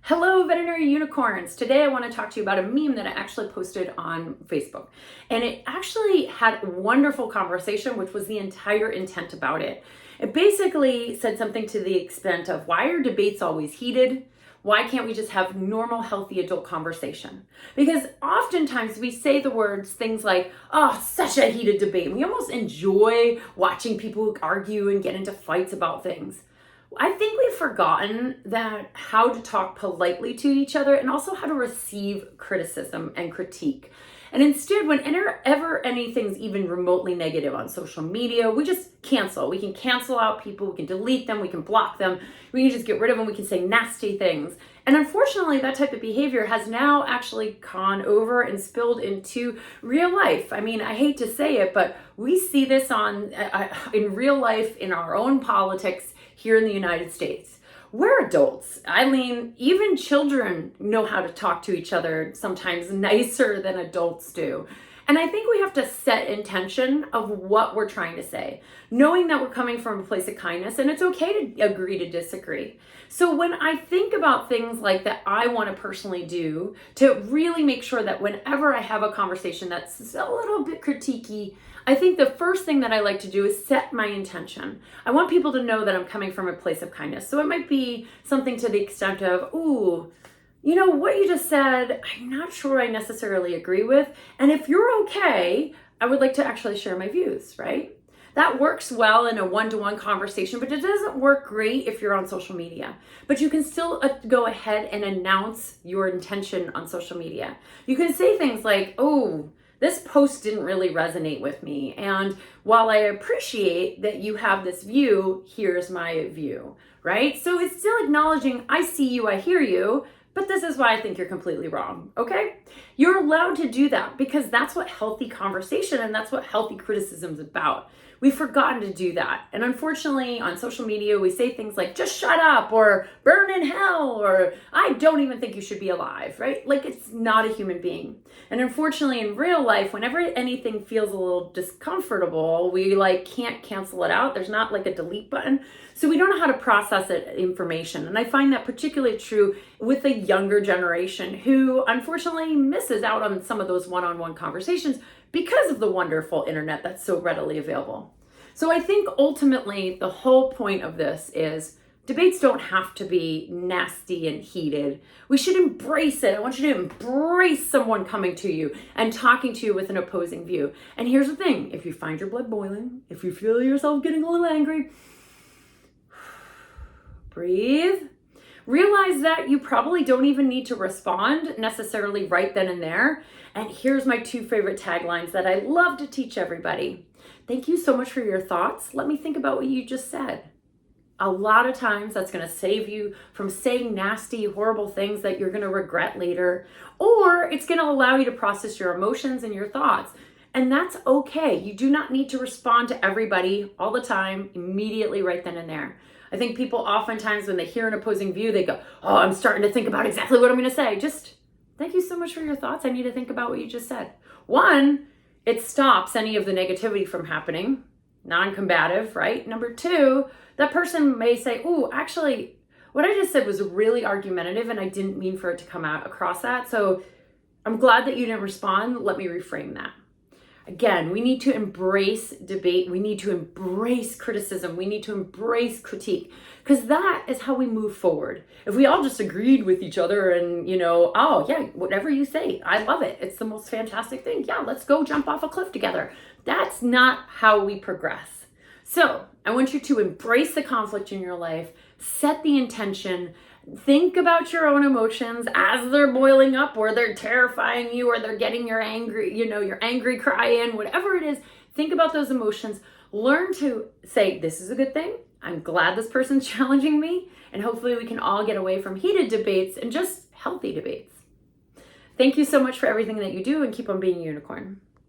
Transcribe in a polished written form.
Hello, veterinary unicorns. Today I want to talk to you about a meme that I actually posted on Facebook. And it actually had a wonderful conversation, which was the entire intent about it. It basically said something to the extent of, why are debates always heated? Why can't we just have normal, healthy adult conversation? Because oftentimes we say the words, things like, oh, such a heated debate. And we almost enjoy watching people argue and get into fights about things. I think we've forgotten that how to talk politely to each other and also how to receive criticism and critique. And instead, whenever anything's even remotely negative on social media, we just cancel. We can cancel out people, we can delete them, we can block them, we can just get rid of them, we can say nasty things. And unfortunately, that type of behavior has now actually gone over and spilled into real life. I mean, I hate to say it, but we see this in real life in our own politics here in the United States. We're adults. Even children know how to talk to each other sometimes nicer than adults do. And I think we have to set intention of what we're trying to say, knowing that we're coming from a place of kindness, and it's okay to agree to disagree. So when I think about things like that I want to personally do to really make sure that whenever I have a conversation that's a little bit critiquey, I think the first thing that I like to do is set my intention. I want people to know that I'm coming from a place of kindness. So it might be something to the extent of, ooh, you know, what you just said, I'm not sure I necessarily agree with. And if you're okay, I would like to actually share my views, right? That works well in a one-to-one conversation, but it doesn't work great if you're on social media. But you can still go ahead and announce your intention on social media. You can say things like, oh, this post didn't really resonate with me. And while I appreciate that you have this view, here's my view, right? So it's still acknowledging, I see you, I hear you, but this is why I think you're completely wrong, okay? You're allowed to do that because that's what healthy conversation and that's what healthy criticism is about. We've forgotten to do that. And unfortunately, on social media, we say things like, just shut up, or burn in hell, or I don't even think you should be alive, right? Like it's not a human being. And unfortunately, in real life, whenever anything feels a little discomfortable, we can't cancel it out. There's not like a delete button. So we don't know how to process information. And I find that particularly true with the younger generation who unfortunately misses out on some of those one-on-one conversations because of the wonderful internet that's so readily available. So I think ultimately the whole point of this is debates don't have to be nasty and heated. We should embrace it. I want you to embrace someone coming to you and talking to you with an opposing view. And here's the thing, if you find your blood boiling, if you feel yourself getting a little angry, breathe. Realize that you probably don't even need to respond necessarily right then and there. And here's my two favorite taglines that I love to teach everybody. Thank you so much for your thoughts. Let me think about what you just said. A lot of times that's going to save you from saying nasty, horrible things that you're going to regret later, or it's going to allow you to process your emotions and your thoughts. And that's okay. You do not need to respond to everybody all the time, immediately right then and there. I think people oftentimes when they hear an opposing view, they go, oh, I'm starting to think about exactly what I'm going to say. Just thank you so much for your thoughts. I need to think about what you just said. One, it stops any of the negativity from happening, non-combative, right? Number two, that person may say, oh, actually, what I just said was really argumentative and I didn't mean for it to come out across that. So I'm glad that you didn't respond. Let me reframe that. Again, we need to embrace debate. We need to embrace criticism. We need to embrace critique because that is how we move forward. If we all just agreed with each other and, oh yeah, whatever you say, I love it. It's the most fantastic thing. Yeah, let's go jump off a cliff together. That's not how we progress. So I want you to embrace the conflict in your life, set the intention, think about your own emotions as they're boiling up or they're terrifying you or they're getting your angry cry in, whatever it is. Think about those emotions. Learn to say, this is a good thing. I'm glad this person's challenging me. And hopefully we can all get away from heated debates and just healthy debates. Thank you so much for everything that you do and keep on being a unicorn.